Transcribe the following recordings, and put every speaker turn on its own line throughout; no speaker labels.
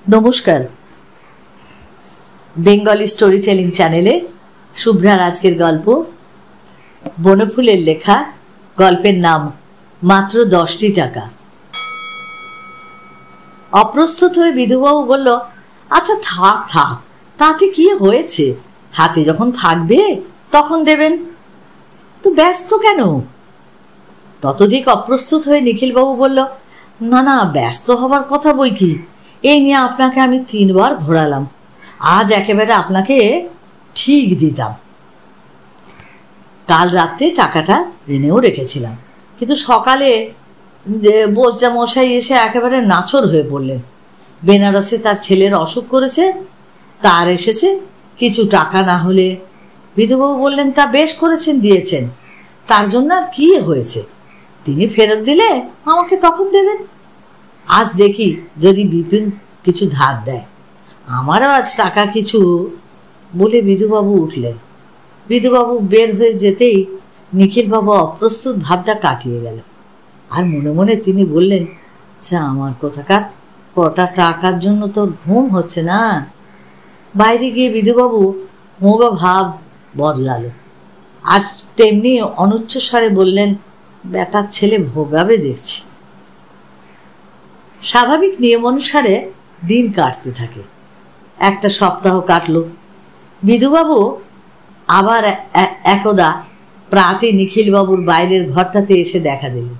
নমস্কার, Bengali story telling চ্যানেলে শুভ্রার আজকের গল্প বনফুলের লেখা। গল্পের নাম মাত্র 10টি টাকা। অপ্রস্তুত হয়ে বিধুবাবু বলল, আচ্ছা থাক থাক, তাতে কি হয়েছে, হাতে যখন থাকবে তখন দেবেন। তো ব্যস্ত কেন? ততোধিক অপ্রস্তুত হয়ে নিখিলবাবু বলল, না না, ব্যস্ত হবার কথা বই কি, এই নিয়ে আপনাকে আমি 3 বার ঘোরালাম, আজ একেবারে আপনাকে ঠিক দিতাম। কাল রাত্রে টাকাটা এনেও রেখেছিলাম, কিন্তু সকালে বোঝা মশাই এসে একেবারে নাছোড় হয়ে পড়লেন। বেনারসে তার ছেলের অসুখ করেছে, তার এসেছে কিছু টাকা না হলে। বিধুবাবু বললেন, তা বেশ করেছেন, দিয়েছেন, তার জন্য আর কি হয়েছে, তিনি ফেরত দিলে আমাকে তখন দেবেন। আজ দেখি যদি বিপিন কিছু ধার দেয়, আমারও আজ টাকা কিছু। বলে বিধুবাবু উঠলেন। বিধুবাবু বের হয়ে যেতেই নিখিলবাবু অপ্রস্তুত ভাবটা কাটিয়ে গেল, আর মনে মনে তিনি বললেন, আচ্ছা আমার কোথাকার কটা টাকার জন্য তোর ঘুম হচ্ছে না। বাইরে গিয়ে বিধুবাবু মোগা ভাব বদলালো, আর তেমনি অনুচ্চস্বরে বললেন, বেটার ছেলে ভোগাবে দেখছি। স্বাভাবিক নিয়ম অনুসারে দিন কাটতে থাকে। একটা সপ্তাহ কাটল। বিধুবাবু আবার একদা প্রাতে নিখিলবাবুর বাইরের ঘরটাতে এসে দেখা দিলেন।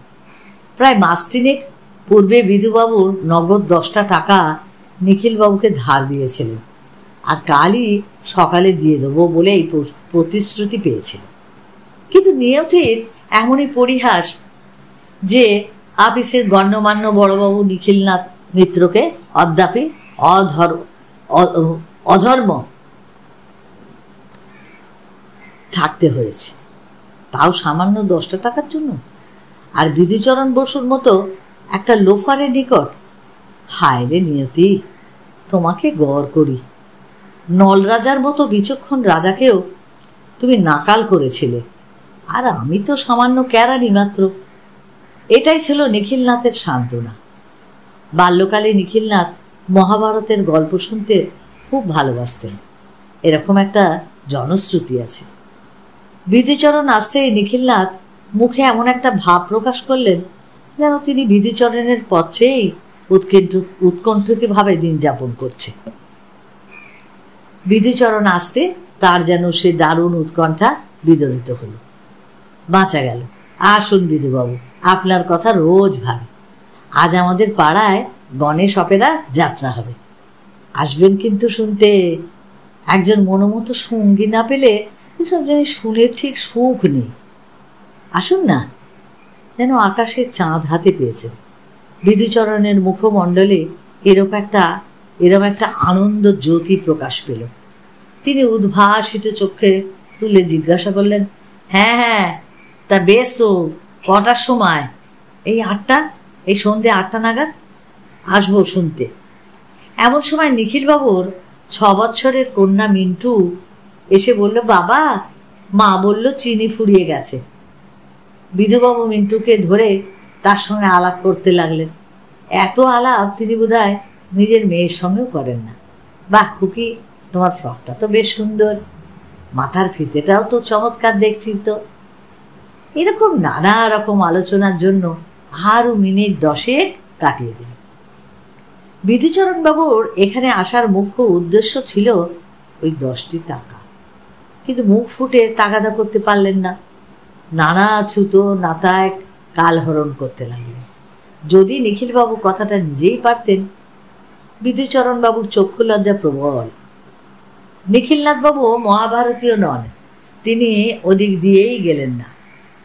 প্রায় মাস 3 পূর্বে বিধুবাবুর নগদ 10টা টাকা নিখিলবাবুকে ধার দিয়েছিলেন, আর কালই সকালে দিয়ে দেবো বলে এই প্রতিশ্রুতি পেয়েছিল। কিন্তু নিয়তির এমনই পরিহাস যে আপিসের গণ্যমান্য বড়বাবু নিখিলনাথ মিত্রকে অদ্যাপি অধর্ম থাকতে হয়েছে, তাও সামান্য 10টা টাকার জন্য। আর বিধুচরণ বসুর মতো একটা লোফারের নিকট। হায় রে নিয়তি, তোমাকে গড় করি। নলরাজার মতো বিচক্ষণ রাজাকেও তুমি নাকাল করেছিলে, আর আমি তো সামান্য ক্যারানি মাত্র। এটাই ছিল নিখিলনাথের সান্ত্বনা। বাল্যকালে নিখিলনাথ মহাভারতের গল্প শুনতে খুব ভালোবাসতেন, এরকম একটা জনশ্রুতি আছে। বিধুচরণ আসতেই নিখিলনাথ মুখে এমন একটা ভাব প্রকাশ করলেন যেন তিনি বিধুচরণের পথেই উৎকণ্ঠিতভাবে দিন যাপন করছে। বিধুচরণ আসতে তার যেন সে দারুণ উৎকণ্ঠা বিদরিত হল। বাঁচা গেল। আসুন বিধুবাবু, আপনার কথা রোজ ভাবি। আজ আমাদের পাড়ায় গণেশ অপেরা যাত্রা হবে, আসবেন কিন্তু শুনতে। একজন মনোমতো সঙ্গী না পেলে এসব জিনিস শুনে ঠিক সুখ নেই। আসুন না। যেন আকাশে চাঁদ হাতে পেয়েছেন। বিধুচরণের মুখমণ্ডলে এরম একটা আনন্দ জ্যোতি প্রকাশ পেল। তিনি উদ্ভাসিত চোখে তুলে জিজ্ঞাসা করলেন, হ্যাঁ হ্যাঁ, তা বেশ তো, কটার সময়? এই 8টা, এই সন্ধ্যে 8টা নাগাদ আসবো শুনতে। এমন সময় নিখিলবাবুর 6 বছরের কন্যা মিন্টু এসে বলল, বাবা, মা বলল চিনি ফুরিয়ে গেছে। বিধুবাবু মিন্টুকে ধরে তার সঙ্গে আলাপ করতে লাগলেন। এত আলাপ তিনি বোধহয় নিজের মেয়ের সঙ্গেও করেন না। বাহ খুকি, তোমার ফ্রকটা তো বেশ সুন্দর, মাথার ফিতেটাও তো চমৎকার দেখছি তো। এরকম নানা রকম আলোচনার জন্য আরও মিনিট 10 কাটিয়ে দিল। বিধুচরণ বাবুর এখানে আসার মুখ্য উদ্দেশ্য ছিল ওই 10টি টাকা, কিন্তু মুখ ফুটে তাগাদা করতে পারলেন না। নানা ছুতো নাতায় কালহরণ করতে লাগলেন। যদি নিখিলবাবু কথাটা নিজেই পারতেন। বিধুচরণ বাবুর চক্ষু লজ্জা প্রবল। নিখিলনাথবাবু মহাভারতীয় নন, তিনি ওদিক দিয়েই গেলেন না।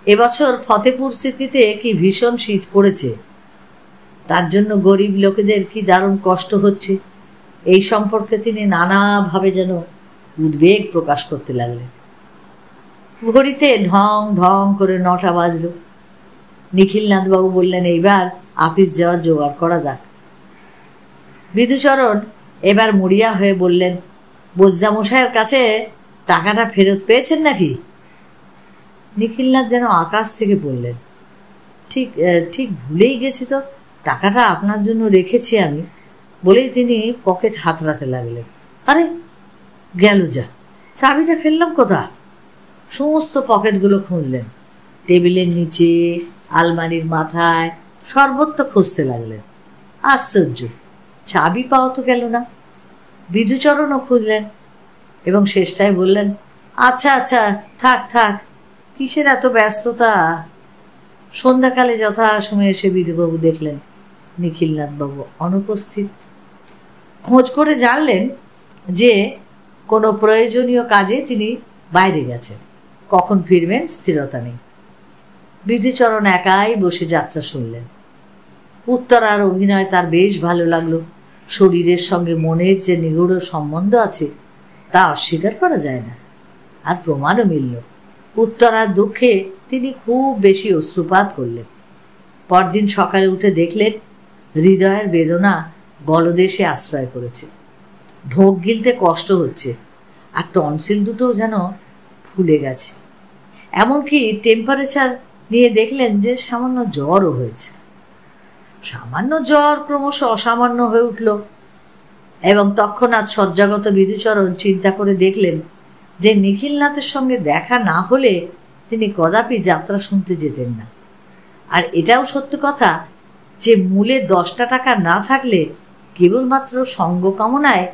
এবছর ফতেপুর সিটিতে কি ভীষণ শীত পড়েছে, তার জন্য গরিব লোকেদের কি দারুণ কষ্ট হচ্ছে, এই সম্পর্কে তিনি নানাভাবে যেন উদ্বেগ প্রকাশ করতে লাগলেন। ঘড়িতে ঢং ঢং করে 9টা বাজল। নিখিলনাথবাবু বললেন, এইবার আপিস যাওয়ার জোগাড় করা যাক। বিধুচরণ এবার মরিয়া হয়ে বললেন, বোঝামশাইয়ের কাছে টাকাটা ফেরত পেয়েছেন নাকি? নিখিলনাথ যেন আকাশ থেকে বললেন, ঠিক ঠিক ভুলেই গেছি তো, টাকাটা আপনার জন্য রেখেছি আমি। বলেই তিনি পকেট হাতড়াতে লাগলেন। আরে গেল যা, চাবিটা ফেললাম কোথা? সমস্ত পকেটগুলো খুঁজলেন, টেবিলের নিচে, আলমারির মাথায়, সর্বত্র খুঁজতে লাগলেন। আশ্চর্য, চাবি পাওয়া তো গেল না। বিধুচরণও খুঁজলেন এবং শেষটায় বললেন, আচ্ছা আচ্ছা, থাক থাক, কিসের এত ব্যস্ততা। সন্ধ্যাকালে যথাসময়ে এসে বিধুবাবু দেখলেন নিখিলনাথবাবু অনুপস্থিত। খোঁজ করে জানলেন যে কোনো প্রয়োজনীয় কাজে তিনি বাইরে গেছেন, কখন ফিরবেন স্থিরতা নেই। বিধুচরণ একাই বসে যাত্রা শুনলেন। উত্তরার অভিনয় তার বেশ ভালো লাগলো। শরীরের সঙ্গে মনের যে নিগূঢ় সম্বন্ধ আছে তা অস্বীকার করা যায় না, আর প্রমাণও মিলল। উত্তরার দুঃখে তিনি খুব বেশি অশ্রুপাত করলেন। পরদিন সকালে উঠে দেখলেন হৃদয়ের বেদনা গলদেশে আশ্রয় করেছে, ঢোক গিলতে কষ্ট হচ্ছে, আর টনসিল দুটোও যেন ফুলে গেছে। এমনকি টেম্পারেচার নিয়ে দেখলেন যে সামান্য জ্বরও হয়েছে। সামান্য জ্বর ক্রমশ অসামান্য হয়ে উঠল এবং তৎক্ষণাৎ শয্যাগত বিধুচরণ চিন্তা করে দেখলেন যে নিখিলনাথের সঙ্গে দেখা না হলে তিনি কদাপি যাত্রা শুনতে যেতেন না। আর এটাও সত্য কথা যে মূলে 10টা টাকা না থাকলে কেবলমাত্র সঙ্গ কামনায়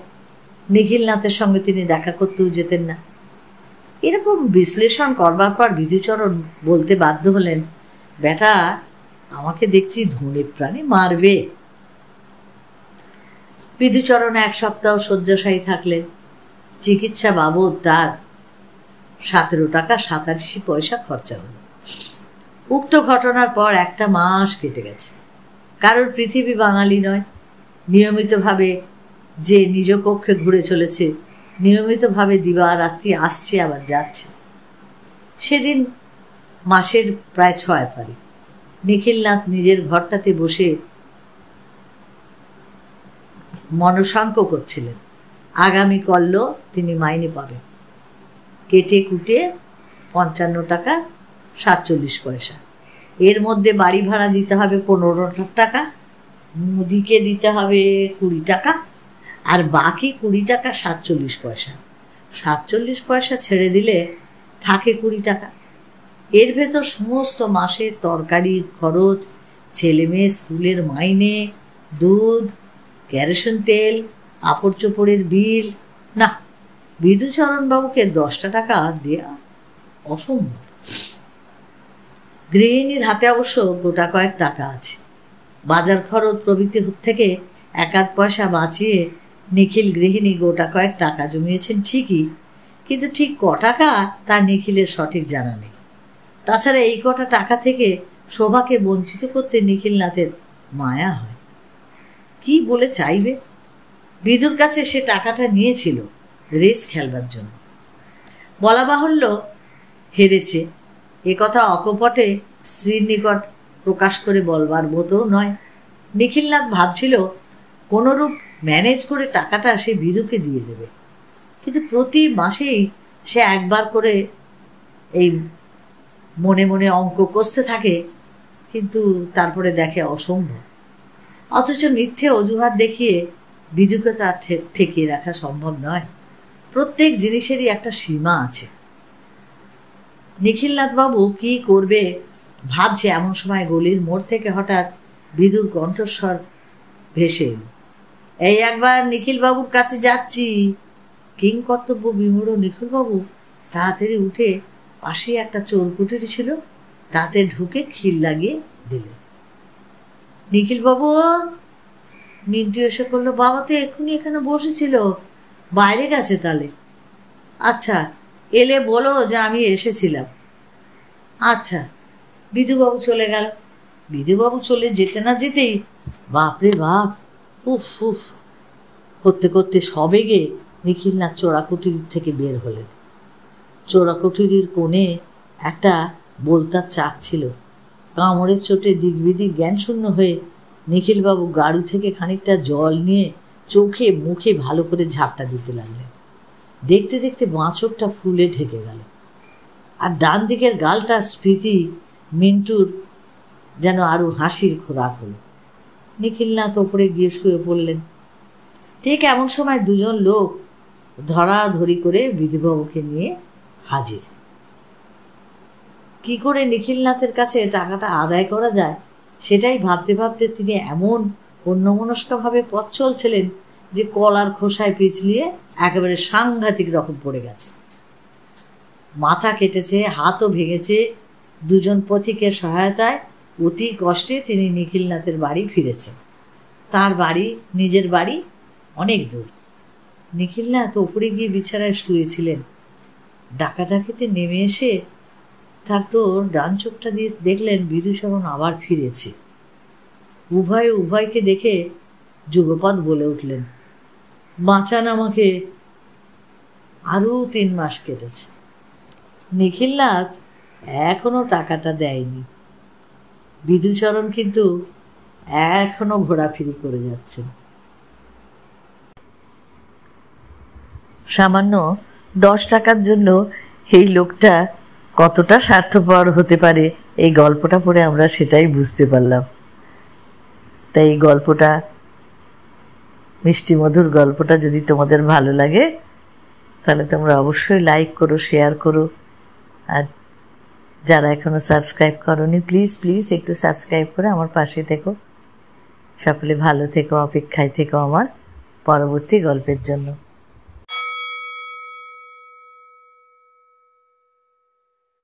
নিখিলনাথের সঙ্গে তিনি দেখা করতেও যেতেন না। এরকম বিশ্লেষণ করবার পর বিধুচরণ বলতে বাধ্য হলেন, বেটা, আমাকে দেখছি ধনে প্রাণে মারবে। বিধুচরণ 1 সপ্তাহ শয্যাশায়ী থাকলেন। চিকিৎসা বাবদ তার 17 টাকা 87 পয়সা খরচা হল। উক্ত ঘটনার পর 1টা মাস কেটে গেছে। কারোর পৃথিবী বাঙালি নয়, নিয়মিতভাবে যে নিজ কক্ষে ঘুরে চলেছে, নিয়মিতভাবে দিবারাত্রি আসছে আবার যাচ্ছে। সেদিন মাসের প্রায় 6 তারিখ। নিখিলনাথ নিজের ঘরটাতে বসে মনসাঙ্ক করছিলেন। আগামী কল্য তিনি মাইনে পাবেন, কেটে কুটে 55 টাকা 47 পয়সা। এর মধ্যে বাড়ি ভাড়া দিতে হবে 15 টাকা, মুদিকে দিতে হবে 20 টাকা, আর বাকি 20 টাকা 47 পয়সা। 47 পয়সা ছেড়ে দিলে থাকে 20 টাকা। এর ভেতর সমস্ত মাসে তরকারি খরচ, ছেলে মেয়ে স্কুলের মাইনে, দুধ, কেরোসিন তেল, কাপড় চোপড়ের বিল। না, বিধুচরণবাবুকে 10টা টাকা দেয়া অসম্ভব। গৃহিণীর হাতে অবশ্য গোটা কয়েক টাকা আছে। বাজার খরচ প্রভৃতি থেকে 1-8 পয়সা বাঁচিয়ে নিখিল গৃহিণী গোটা কয়েক টাকা জমিয়েছেন ঠিকই, কিন্তু ঠিক ক টাকা তা নিখিলের সঠিক জানা নেই। তাছাড়া এই কটা টাকা থেকে শোভাকে বঞ্চিত করতে নিখিলনাথের মায়া হয়। কি বলে চাইবে? বিধুর কাছে সে টাকাটা নিয়েছিল রেস খেলবার জন্য। বলা বাহুল্য হেরেছে, এ কথা অকপটে স্ত্রীর নিকট প্রকাশ করে বলবার মতো নয়। নিখিলনাথ ভাবছিল কোনোরূপ ম্যানেজ করে টাকাটা সে বিধুকে দিয়ে দেবে, কিন্তু প্রতি মাসেই সে একবার করে এই মনে মনে অঙ্ক কষতে থাকে, কিন্তু তারপরে দেখে অসম্ভব। অথচ মিথ্যে অজুহাত দেখিয়ে বিধুকে তার ঠেকিয়ে রাখা সম্ভব নয়। প্রত্যেক জিনিসেরই একটা সীমা আছে। নিখিলনাথবাবু কি করবে ভাবছে এমন সময় গলির মোড় থেকে হঠাৎ বিধুর কণ্ঠস্বর ভেসে এল, এই একবার নিখিলবাবুর কাছে যাচ্ছি। কিংকর্তব্য বিমূঢ় নিখিলবাবু তাড়াতাড়ি উঠে পাশে একটা চোর কুটির ছিল, তাতে ঢুকে খিল লাগিয়ে দিলেন। নিখিলবাবু! মিন্টু এসে করলো, বাবা তো এক্ষুনি এখানে বসেছিল, বাইরে গেছে তাহলে। আচ্ছা, এলে বলো যে আমি এসেছিলাম। আচ্ছা। বিধুবাবু চলে গেল। বিধুবাবু চলে যেতে না যেতেই বাপরে বাপ, উফ উফ করতে করতে সবেগে নিখিলনাথ চোরাকুটির থেকে বের হলেন। চোরাকুটির কোণে একটা বোলতার চাক ছিল। কামড়ের চোটে দিকবিদিক জ্ঞানশূন্য হয়ে নিখিলবাবু গাড়ু থেকে খানিকটা জল নিয়ে চোখে মুখে ভালো করে ঝাপটা দিতে লাগলেন। দেখতে দেখতে বাঁ চোখটা ফুলে ঢেকে গেল, আর ডান দিকের গালটা স্মৃতি মিন্টুর যেন আরো হাসির খোরাক হলো। নিখিলনাথ ওপরে গিয়ে শুয়ে পড়লেন। ঠিক এমন সময় দুজন লোক ধরাধরি করে বিধুবাবুকে নিয়ে হাজির। কি করে নিখিলনাথের কাছে টাকাটা আদায় করা যায় সেটাই ভাবতে ভাবতে তিনি এমন অন্যমনস্কভাবে পথ চলছিলেন যে কলার খোসায় পিছলিয়ে একেবারে সাংঘাতিক রকম পড়ে গেছে। মাথা কেটেছে, হাতও ভেঙেছে। দুজন পথিকের সহায়তায় অতি কষ্টে তিনি নিখিলনাথের বাড়ি ফিরেছেন। তার বাড়ি, নিজের বাড়ি অনেক দূর। নিখিলনাথ ওপরে গিয়ে বিছানায় শুয়েছিলেন। ডাকাডাকিতে নেমে এসে তার তো ডান চোখটা দিয়ে দেখলেন বিধুচরণ আবার ফিরেছে। উভয়কে দেখে যুগপৎ বলে উঠলেন, বাঁচান আমাকে। আরও 3 মাস কেটেছে। নিখিলনাথ এখনো টাকাটা দেয়নি। বিধুচরণ কিন্তু এখনো ঘোরাফিরি করে যাচ্ছেন। সামান্য 10 টাকার জন্য এই লোকটা কতটা স্বার্থপর হতে পারে এই গল্পটা পড়ে আমরা সেটাই বুঝতে পারলাম। তাই এই গল্পটা, মিষ্টি মধুর গল্পটা যদি তোমাদের ভালো লাগে তাহলে তোমরা অবশ্যই লাইক করো, শেয়ার করো। আর যারা এখনো সাবস্ক্রাইব করোনি প্লিজ একটু সাবস্ক্রাইব করে আমার পাশে থেকো। সকলে ভালো থেকো, অপেক্ষায় থেকো আমার পরবর্তী গল্পের জন্য।